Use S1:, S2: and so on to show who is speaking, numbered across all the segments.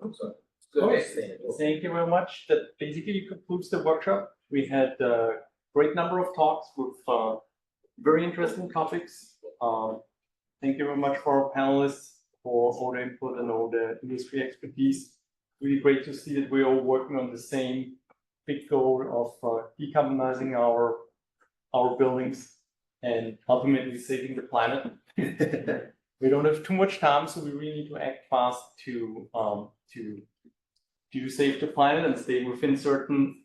S1: Okay, thank you very much. That basically concludes the workshop. We had a great number of talks with very interesting topics. Thank you very much for our panelists for all the input and all the industry expertise. Really great to see that we're all working on the same big goal of decarbonizing our buildings and ultimately saving the planet. We don't have too much time, so we really need to act fast to save the planet and stay within certain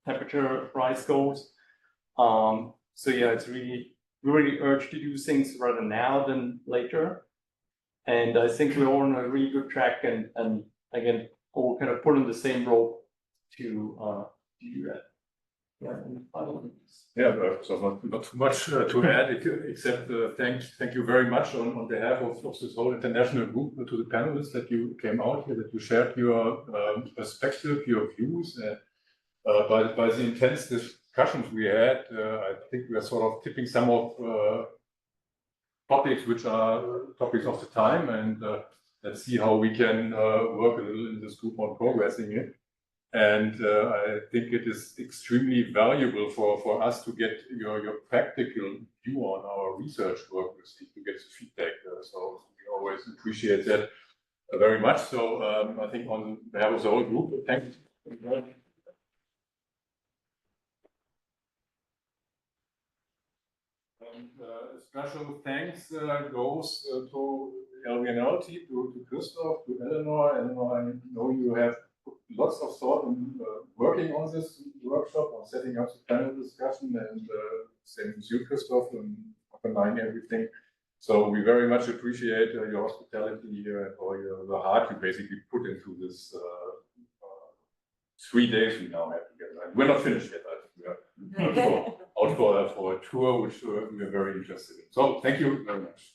S1: temperature rise goals. So yeah, it's really urged to do things rather now than later. And I think we're all on a really good track, and again, all kind of put on the same rope to do that.
S2: Yeah, so not too much to add, except thank you very much on behalf of this whole international group to the panelists that you came out here, that you shared your perspective, your views. By the intense discussions we had, I think we are sort of tipping some of topics which are topics of the time, and let's see how we can work a little in this group on progressing it. And I think it is extremely valuable for us to get your practical view on our research work, to get the feedback. So we always appreciate that very much. So I think on behalf of the whole group, thanks. And a special thanks goes to LVNL team, to Christoph, to Eleanor. Eleanor, I know you have lots of thought in working on this workshop, on setting up the panel discussion, and same with you, Christoph, and underlying everything. So we very much appreciate your hospitality here and all the heart you basically put into this 3 days we now have together. And we're not finished yet. I think we are out for a tour, which we are very interested in. So thank you very much.